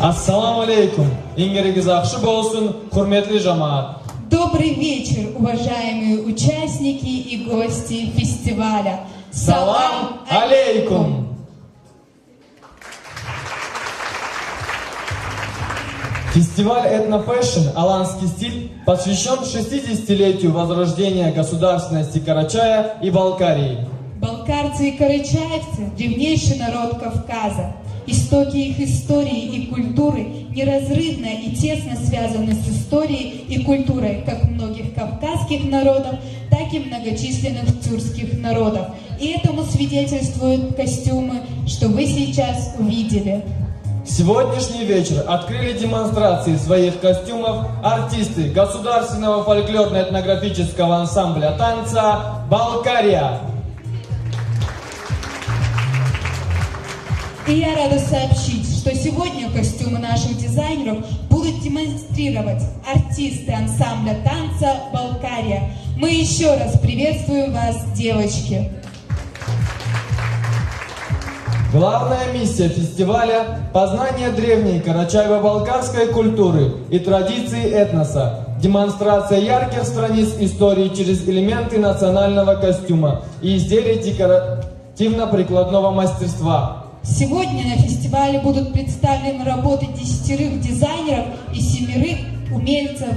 Ассаламу алейкум. Ингерегиз ахшы болсын, хурметли жамаат. Добрый вечер, уважаемые участники и гости фестиваля. Салам алейкум. Фестиваль «Этнофэшн. Аланский стиль» посвящен 60-летию возрождения государственности Карачая и Балкарии. Балкарцы и карачаевцы – древнейший народ Кавказа. Истоки их истории и культуры неразрывно и тесно связаны с историей и культурой как многих кавказских народов, так и многочисленных тюркских народов. И этому свидетельствуют костюмы, что вы сейчас увидели. Сегодняшний вечер открыли демонстрации своих костюмов артисты государственного фольклорно-этнографического ансамбля танца «Балкария». И я рада сообщить, что сегодня костюмы наших дизайнеров будут демонстрировать артисты ансамбля танца «Балкария». Мы еще раз приветствуем вас, девочки! Главная миссия фестиваля – познание древней карачаево-балкарской культуры и традиций этноса, демонстрация ярких страниц истории через элементы национального костюма и изделий декоративно-прикладного мастерства. Сегодня на фестивале будут представлены работы 10 дизайнеров и 7 умельцев.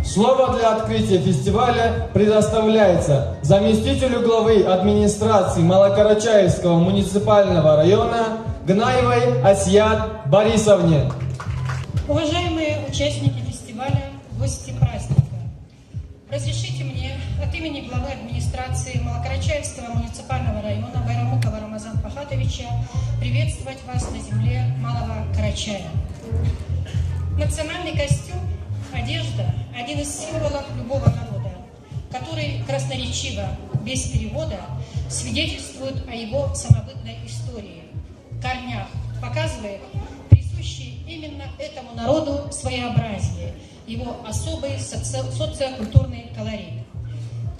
Слово для открытия фестиваля предоставляется заместителю главы администрации Малокарачаевского муниципального района Гнаевой Асьят Борисовне. Уважаемые участники фестиваля, гости праздника, разрешите мне от имени главы администрации Малокарачаевского муниципального района Байрамукова Рамазана Фахатовича приветствовать вас на земле Малого Карачая. Национальный костюм, одежда – один из символов любого народа, который красноречиво, без перевода, свидетельствует о его самобытной истории, корнях, показывает присущий именно этому народу своеобразие, его особый социокультурный колорит.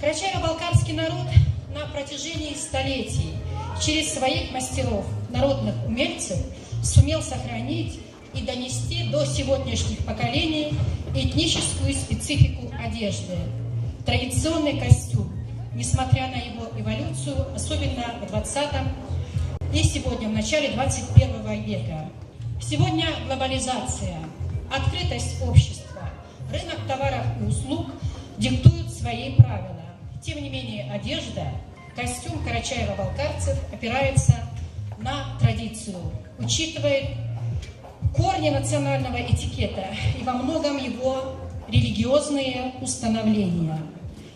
Карачаево-балкарский народ на протяжении столетий через своих мастеров, народных умельцев, сумел сохранить и донести до сегодняшних поколений этническую специфику одежды. Традиционный костюм, несмотря на его эволюцию, особенно в 20-м и сегодня, в начале 21 века. Сегодня глобализация, открытость общества, рынок товаров и услуг диктуют свои правила. Тем не менее, одежда, костюм карачаево-балкарцев опирается на традицию, учитывает корни национального этикета и во многом его религиозные установления.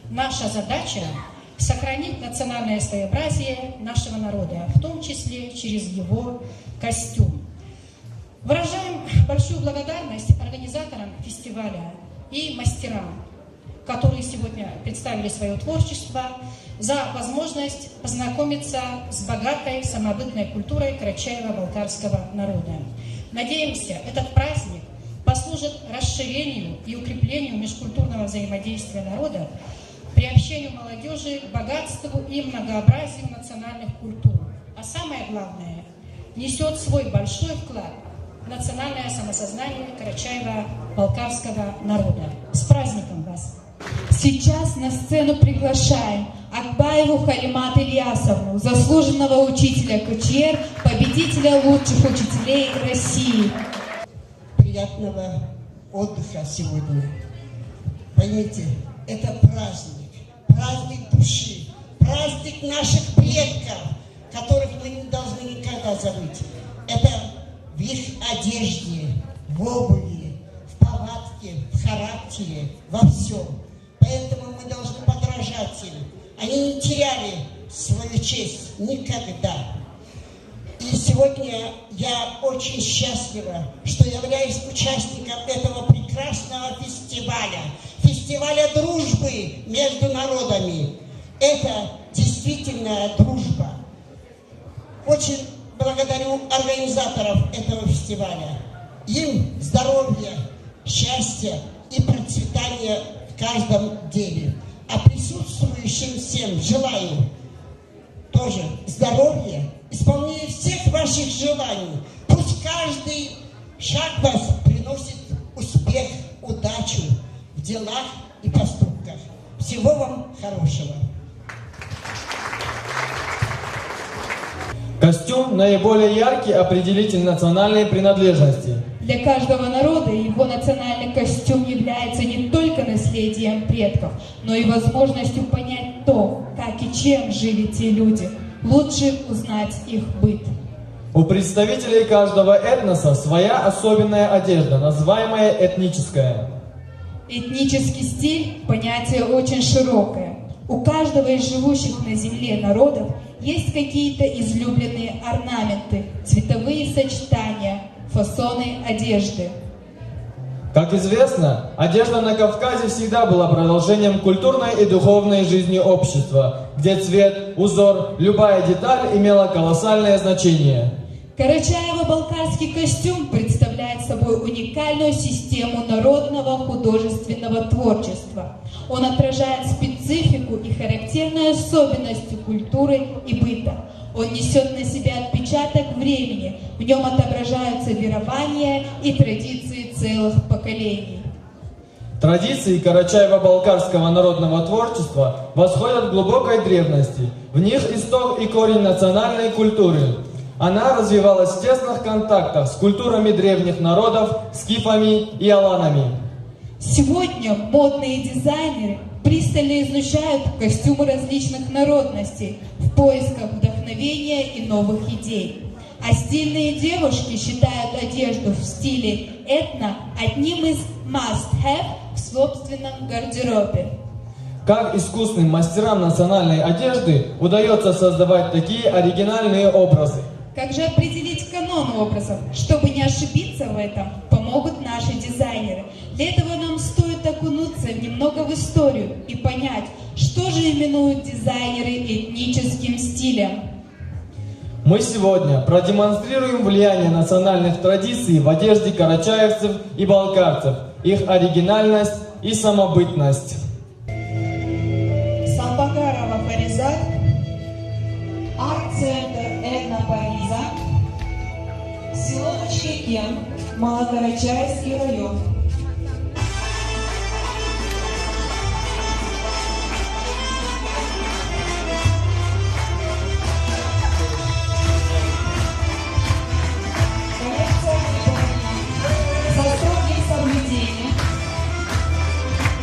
Наша задача – сохранить национальное своеобразие нашего народа, в том числе через его костюм. Выражаем большую благодарность организаторам фестиваля и мастерам, которые сегодня представили свое творчество, за возможность познакомиться с богатой самобытной культурой карачаево-балкарского народа. Надеемся, этот праздник послужит расширению и укреплению межкультурного взаимодействия народов, приобщению молодежи к богатству и многообразию национальных культур. А самое главное, несет свой большой вклад в национальное самосознание карачаево-балкарского народа. С праздником вас! Сейчас на сцену приглашаем Акбаеву Халимат Ильясовну, заслуженного учителя КЧР, победителя лучших учителей России. Приятного отдыха сегодня. Поймите, это праздник души, праздник наших предков, которых мы не должны никогда забыть. Это в их одежде, в обуви, в повадке, в характере, во всем. Поэтому мы должны подражать им. Они не теряли свою честь никогда. И сегодня я очень счастлива, что являюсь участником этого прекрасного фестиваля. Фестиваля дружбы между народами. Это действительно дружба. Очень благодарю организаторов этого фестиваля. Им здоровья, счастья и процветания в каждом деле. А присутствующим всем желаю тоже здоровья, исполнения всех ваших желаний. Пусть каждый Шаг вас приносит успех, удачу в делах и поступках. Всего вам хорошего. Костюм – наиболее яркий определитель национальной принадлежности. Для каждого народа его национальный костюм является не только наследием предков, но и возможностью понять то, как и чем жили те люди, лучше узнать их быт. У представителей каждого этноса своя особенная одежда, называемая этническая. Этнический стиль – понятие очень широкое. У каждого из живущих на земле народов есть какие-то излюбленные орнаменты, цветовые сочетания, фасоны одежды. Как известно, одежда на Кавказе всегда была продолжением культурной и духовной жизни общества, где цвет, узор, любая деталь имела колоссальное значение. Карачаево-балкарский костюм представляет собой уникальную систему народного художественного творчества. Он отражает специфику и характерные особенности культуры и быта. Он несет на себе отпечаток времени, в нем отображаются верования и традиции целых поколений. Традиции карачаево-балкарского народного творчества восходят к глубокой древности. В них исток и корень национальной культуры. Она развивалась в тесных контактах с культурами древних народов, скифами и аланами. Сегодня модные дизайнеры пристально изучают костюмы различных народностей в поисках вдохновения и новых идей. А стильные девушки считают одежду в стиле этно одним из must-have в собственном гардеробе. Как искусным мастерам национальной одежды удается создавать такие оригинальные образы? Как же определить канон образов? Чтобы не ошибиться в этом, помогут наши дизайнеры. Для этого нам стоит окунуться немного в историю и понять, что же именуют дизайнеры этническим стилем. Мы сегодня продемонстрируем влияние национальных традиций в одежде карачаевцев и балкарцев, их оригинальность и самобытность. Самбагарова Фариза, арт-центр Этнопариза, село Чекен, Малокарачаевский район. Сотрудник соблюдения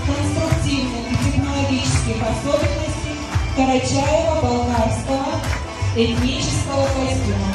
конструктивных и технологических особенностей Карачаево-балкарского этнического костюма.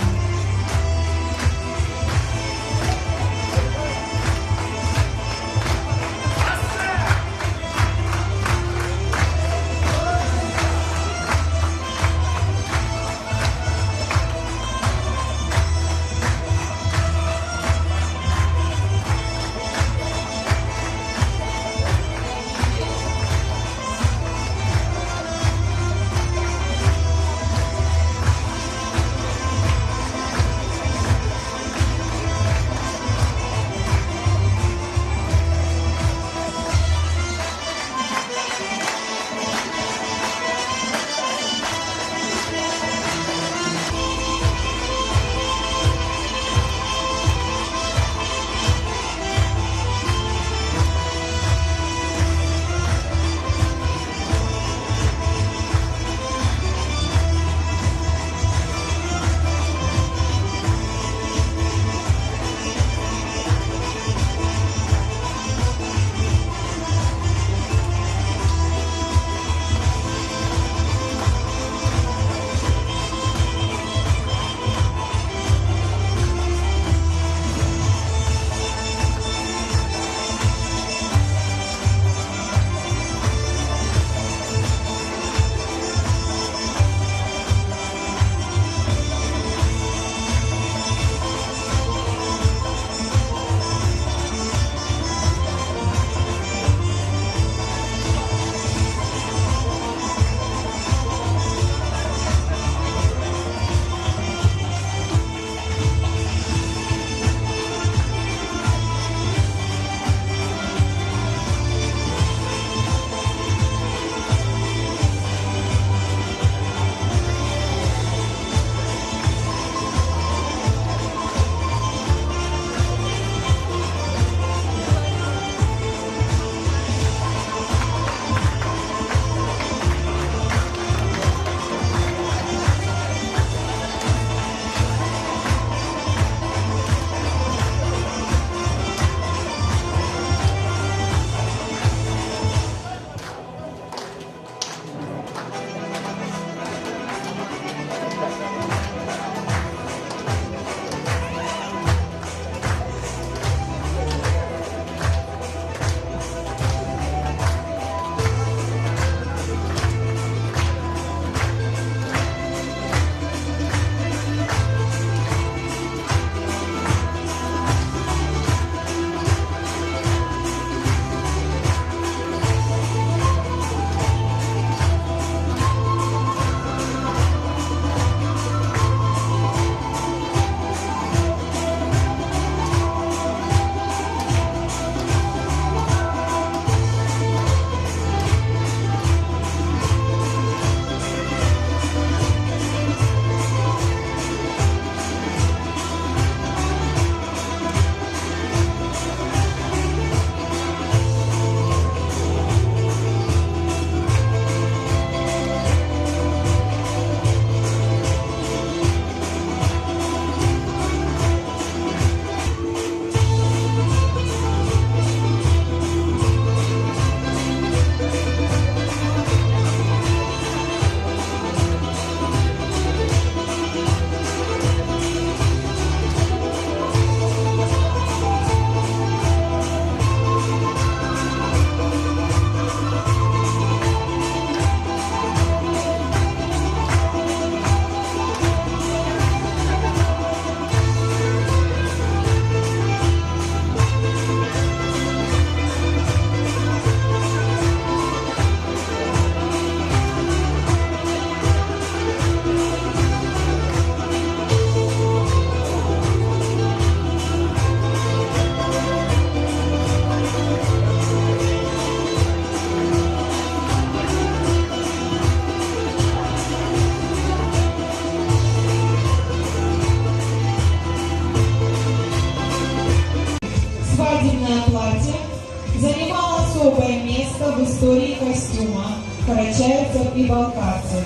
истории костюма карачаевцев и балкарцев.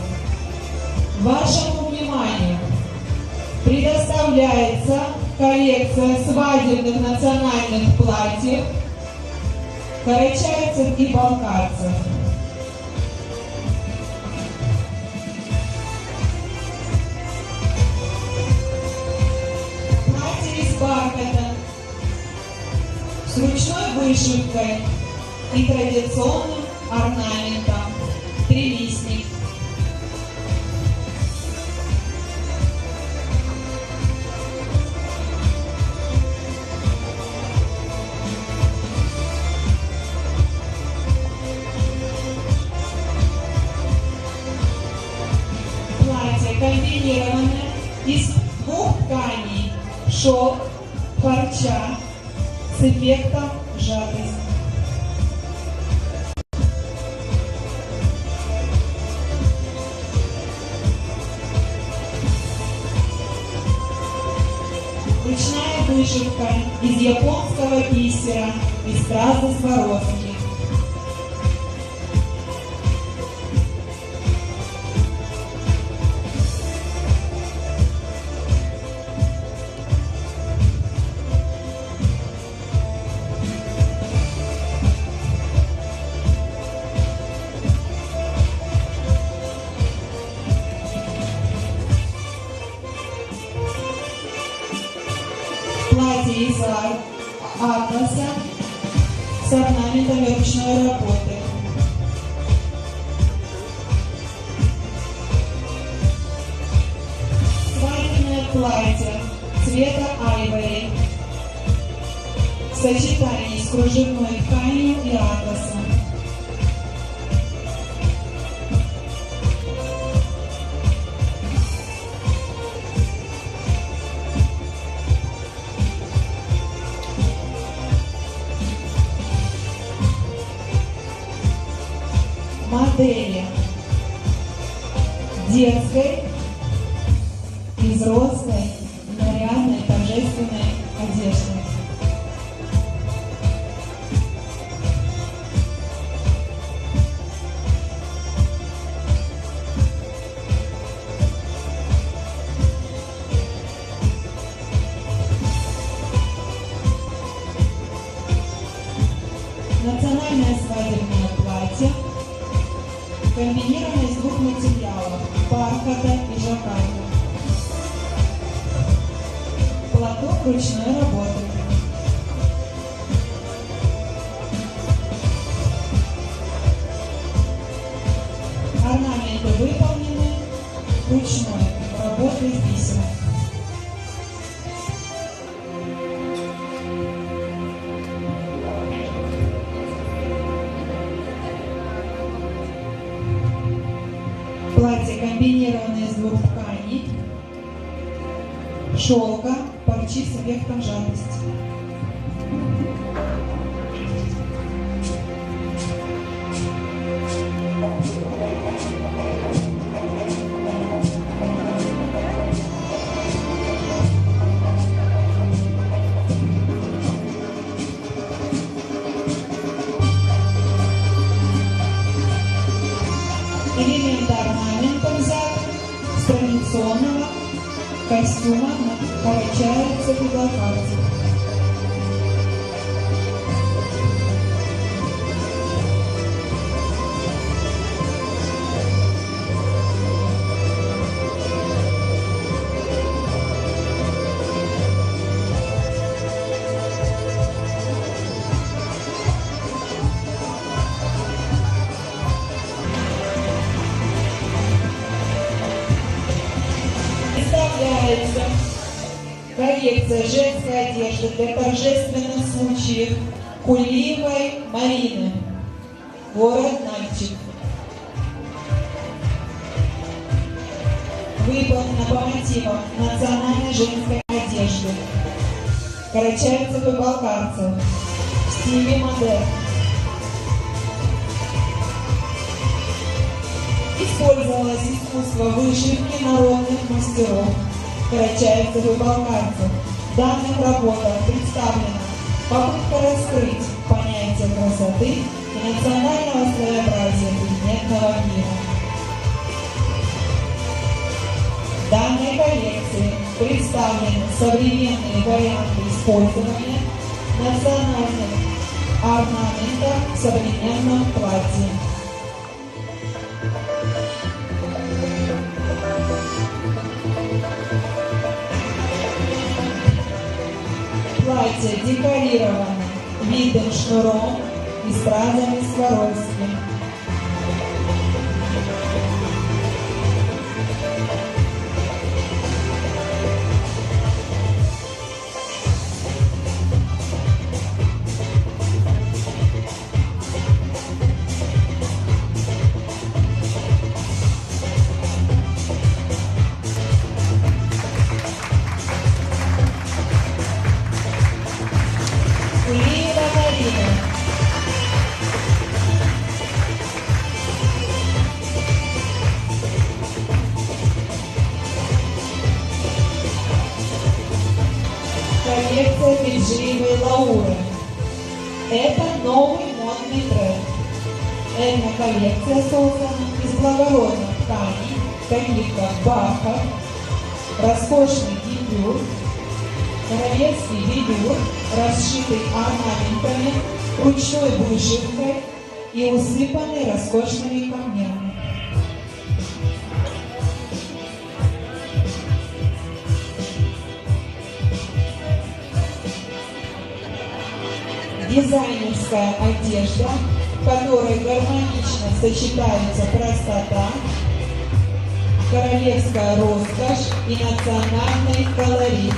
Вашему вниманию предоставляется коллекция свадебных национальных платьев карачаевцев и балкарцев. Платье из бархата с ручной вышивкой и традиционным орнаментом трилистник. Платье комбинированное из двух тканей: шелк, парча с эффектом сжатости. Ручная вышивка из японского бисера и стразы Сваровски. Платье из атласа с орнаментами ручной работы. Свадебное платье цвета айвори в сочетании с кружевной тканью и атласом. Модели детской и взрослой нарядной торжественной одежды. Национальное свадебное платье комбинировано из двух материалов – бархата и жаккарда. Платок ручной работы. Орнаменты выполнены ручной работой с бисером. Платье комбинированное из двух тканей, шелка, парчи с эффектом сжатости. Элементы орнамента взяты с традиционного костюма карачаевцев и балкарцев. Представляется коллекция женской одежды для торжественных случаев Кулиевой Марины, город Нальчик. Выполнена по мотивам национальной женской одежды карачаевцев и балкарцев в стиле модерн. Использовалось искусство вышивки народных мастеров карачаевцев и балкарцев. В данных работах представлена попытка раскрыть понятие красоты и национального своеобразия предметного мира. В данной коллекции представлены современные варианты использования национальных орнаментов в современном платье. Платье декорировано витым шнуром и стразами Сваровски. Кулиева Марина. Коллекция Бельджиевой Лауры. Это новый модный тренд. Эта коллекция создана из благородных тканей, таких как бархат, роскошный гипюр, королевский велюр, расшитый орнаментами, ручной вышивкой и усыпанный роскошными камнями. Дизайнерская одежда, в которой гармонично сочетаются простота, королевская роскошь и национальный колорит.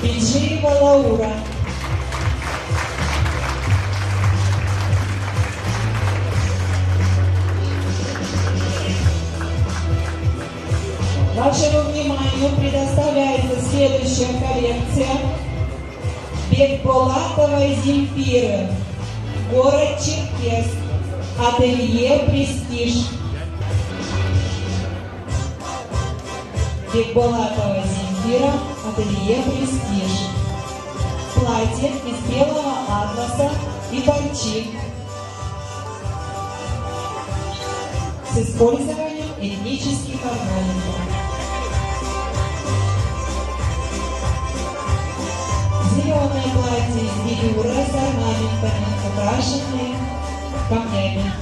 Бельджиева Лаура. Вашему вниманию предоставляется следующая коллекция Бекболатовой Земфиры. Город Черкесск. Ателье Престиж. Бекболатова Земфира. Ателье Престиж. Платье из белого атласа и парчи с использованием этнических орнаментов. Зеленое платье из велюра с орнаментами, украшенные камнями.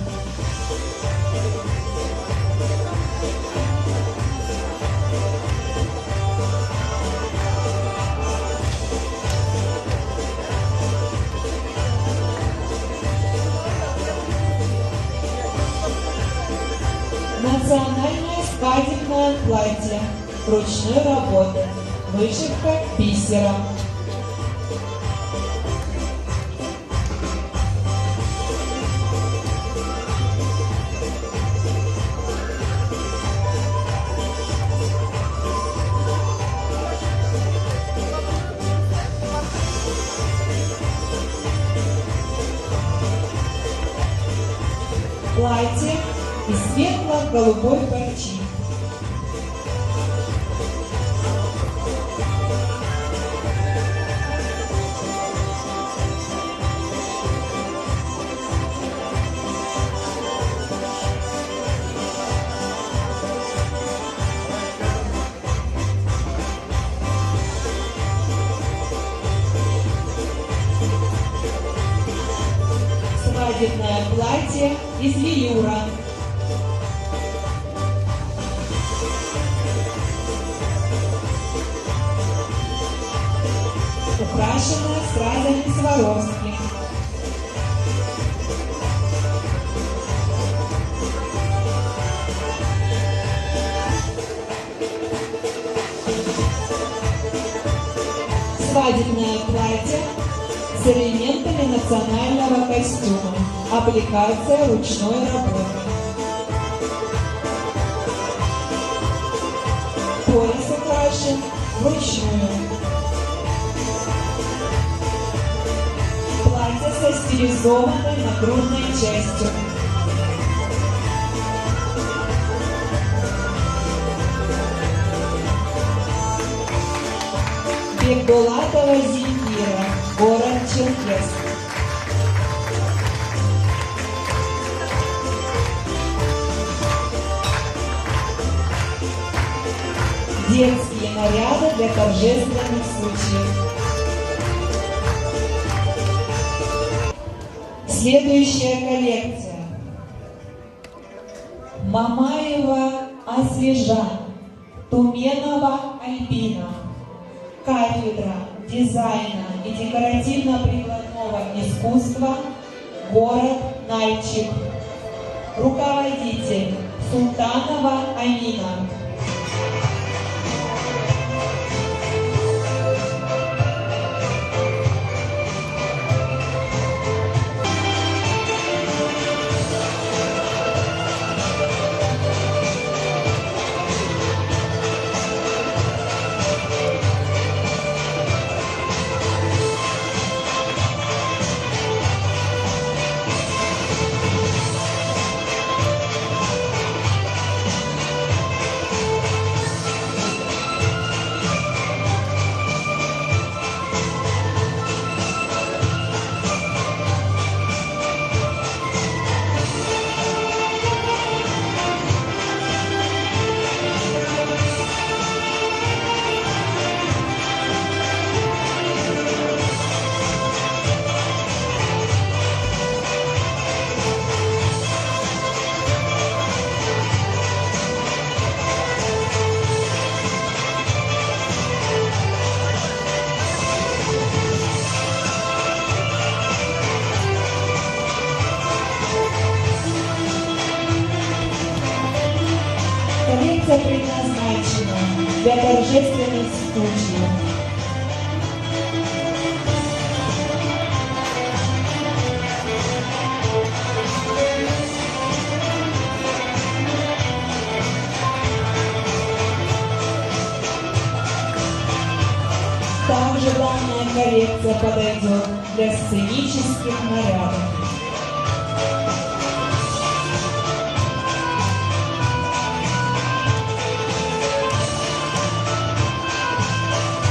Национальное скатертное платье ручной работы, вышивка бисером. платье из светло-голубой парчи. Свадебное платье из велюра. Украшенное стразами Сваровски. Свадебное платье с элементами национального костюма. Аппликация ручной работы. Пояс украшен вручную. Платье со стилизованной нагрудной частью. Бекбулатова Земфира, город Черкесск. Детские наряды для торжественных случаев. Следующая коллекция. Мамаева Освежа, Туменова Альбина. Кафедра дизайна и декоративно-прикладного искусства, город Нальчик. Руководитель Султанова Амина. Коллекция предназначена для торжественных случаев. Также данная коллекция подойдет для сценических нарядов.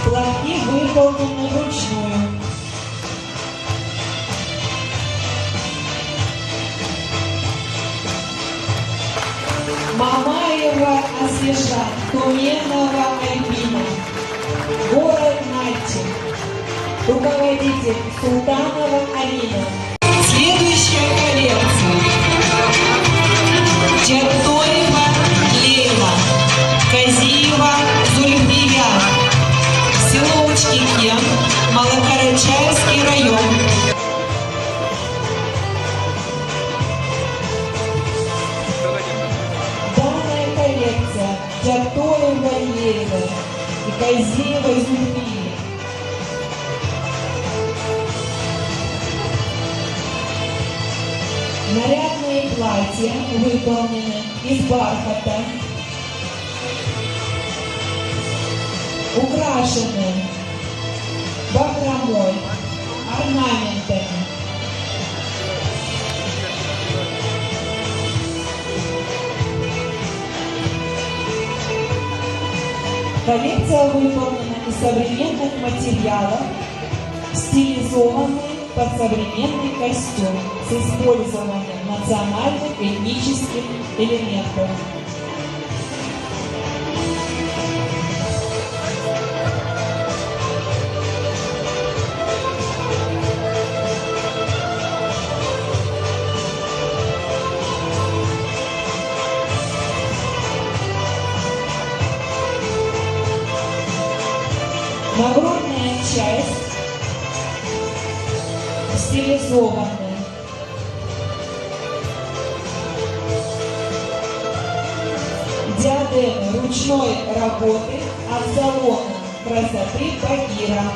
Платки выполнены вручную. Мамаева Освежа, Туменова Альбина, город Нальчик. Руководитель Султанова Амина. Следующая коллекция. Чертоева Лейла, Казиева Зульфия. Село Учкикен, Малокарачаевский район. Данная коллекция Чертоева Лейла и Казиева Зульфии. Нарядные платья выполнены из бархата, украшены бахромой, орнаментами. Коллекция выполнена из современных материалов, стилизованные под современный костюм с использованием национальных этнических элементов. Нагрудная часть стилизованная. Диадемы ручной работы от салона красоты Багира.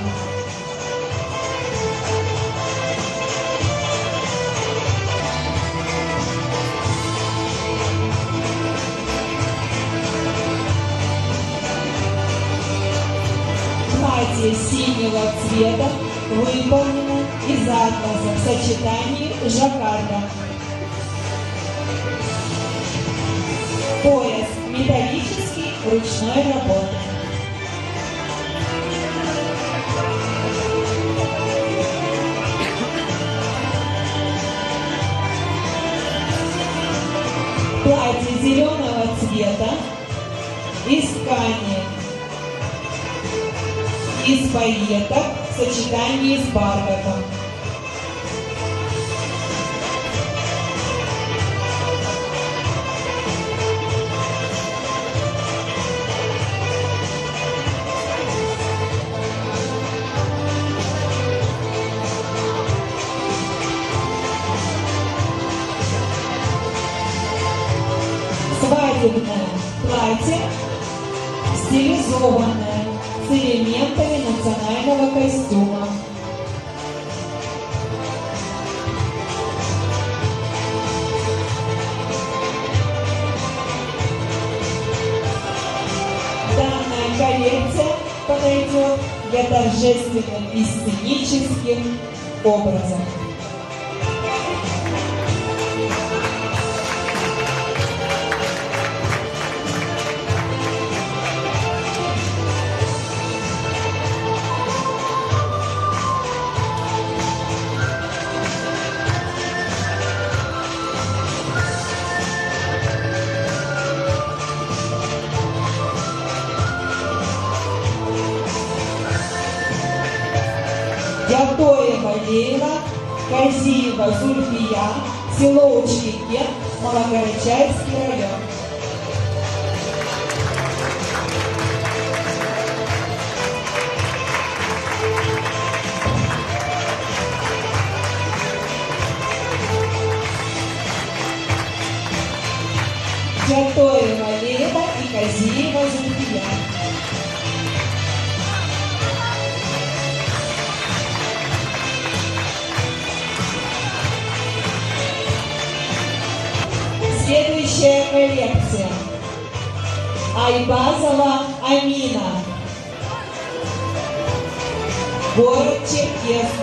Платье синего цвета выполнено из атласа в сочетании с жаккардом. Пояс металлический ручной работы. Платье зеленого цвета из ткани, из пайеток в сочетании с бархатом. Свадебное платье, стилизованное, с элементами национального костюма. Данная коллекция подойдет для торжественных и сценических образов. Ятоева Лейла, Казиева Зульфия, село Учкике, Малогородчайский район. Ятоева Лейла и Казиева Зульфия. Следующая коллекция. Айбазова Амина. Город Черкесск.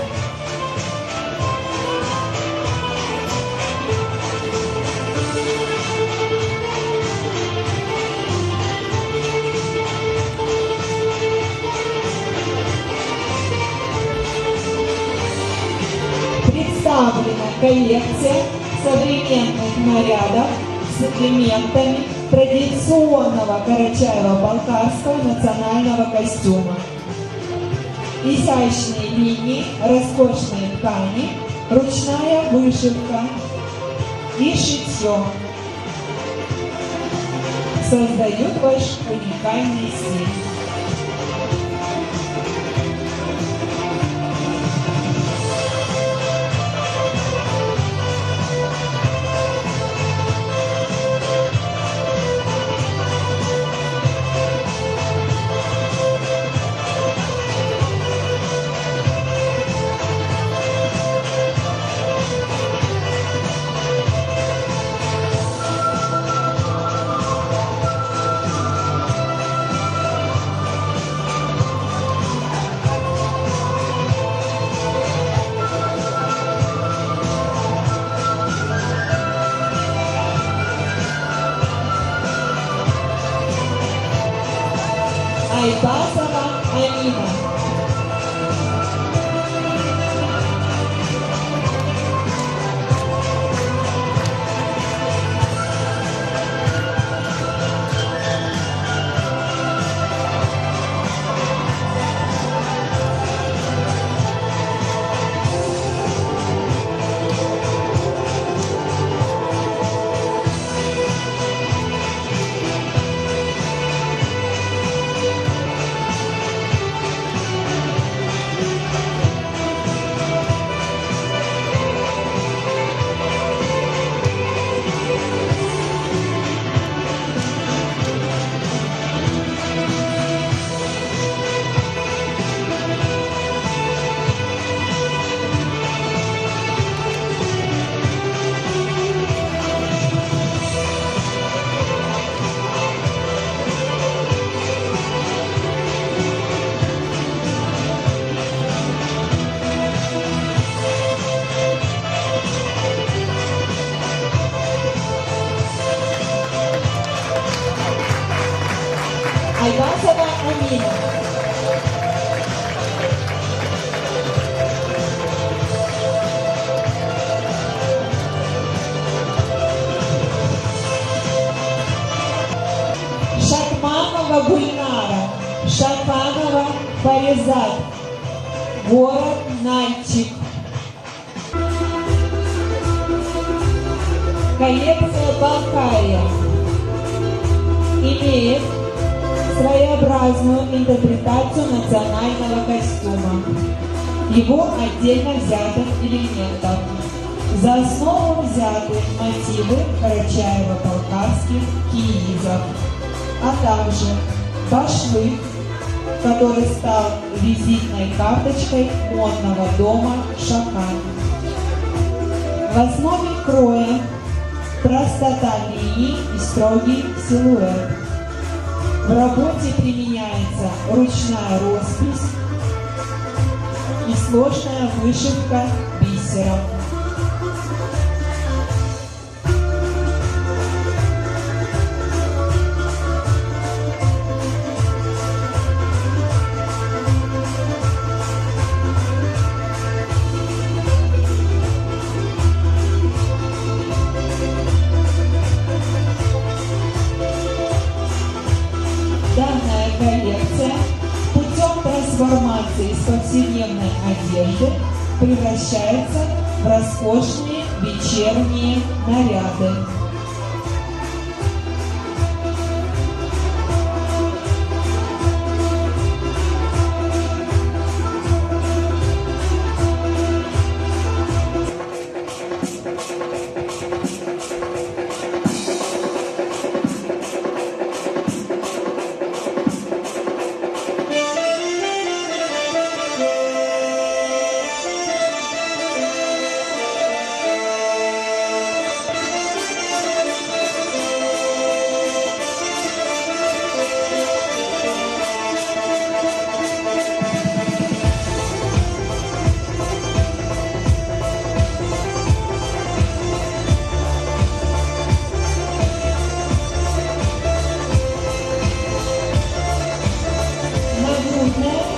Представлена коллекция современных нарядов с элементами традиционного карачаево-балкарского национального костюма. Изящные линии, роскошные ткани, ручная вышивка и шитье создают ваш уникальный стиль. Паризат, город Нальчик. Коллекция Балкария имеет своеобразную интерпретацию национального костюма, его отдельно взятых элементов. За основу взяты мотивы карачаево-балкарских киизов, а также башлык, который стал визитной карточкой модного дома «Шакан». В основе кроя простота линий и строгий силуэт. В работе применяется ручная роспись и сложная вышивка бисером. Данная коллекция путем трансформации из повседневной одежды превращается в роскошные вечерние наряды.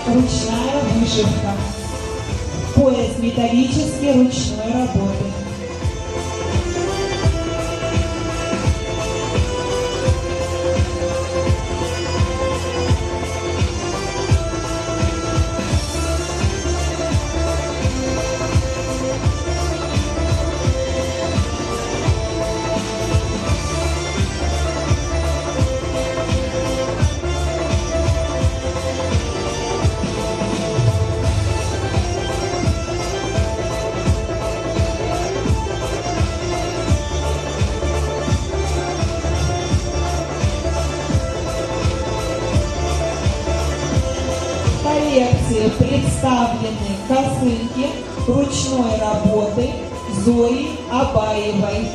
Ручная вышивка. Пояс металлический ручной работы. В коллекции представлены косынки ручной работы Зои Абаевой.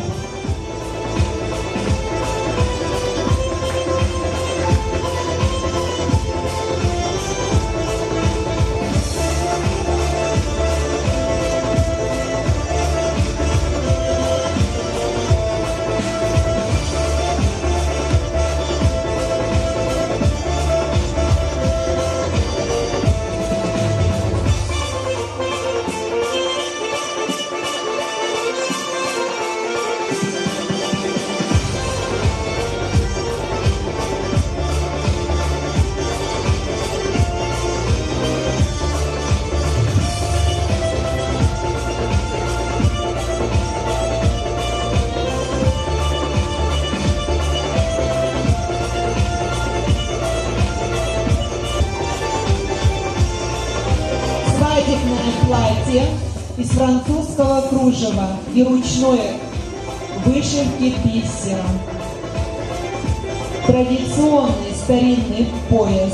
Свадебное платье из французского кружева и ручной вышивки бисером. Традиционный старинный пояс.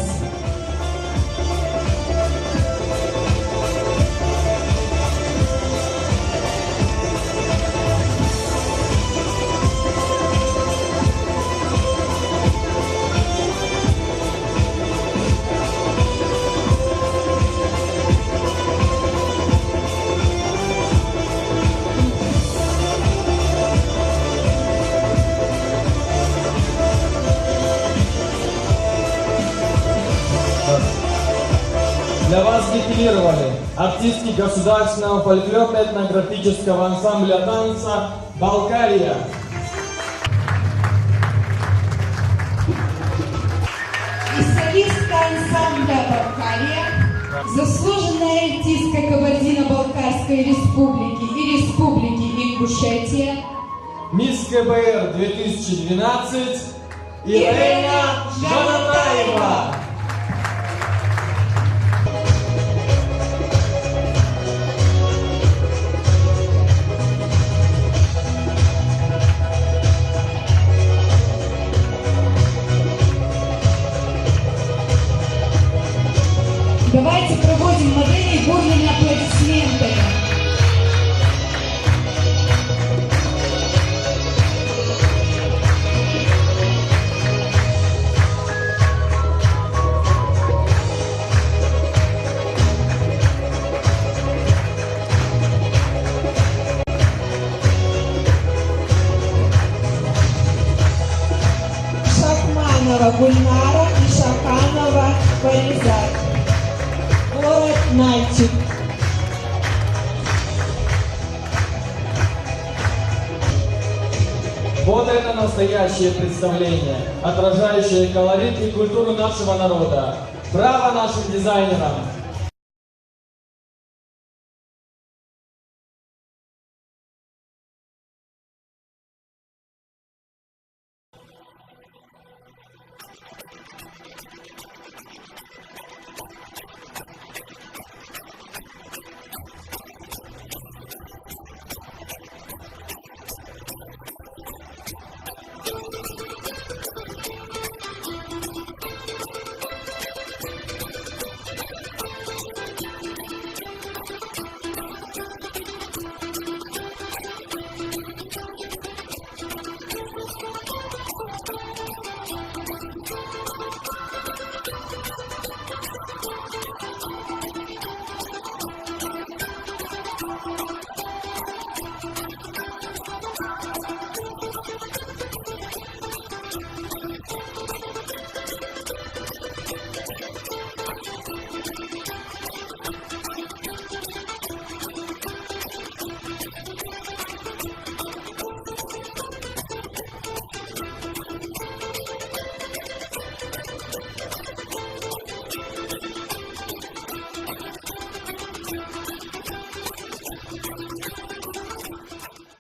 Для вас дефилировали артистки государственного фольклорно-этнографического ансамбля танца «Балкария». И солистка ансамбля «Балкария» Заслуженная артистка Кабардино-Балкарской республики и Республики Ингушетия Мисс КБР 2012 Ирена Жанатаева. Давайте проводим моделей бурными аплодисментами. Шахманова Гульнара и Шаханова Фаризат. Город Нальчик. Вот это настоящее представление, отражающее колорит и культуру нашего народа. Браво нашим дизайнерам!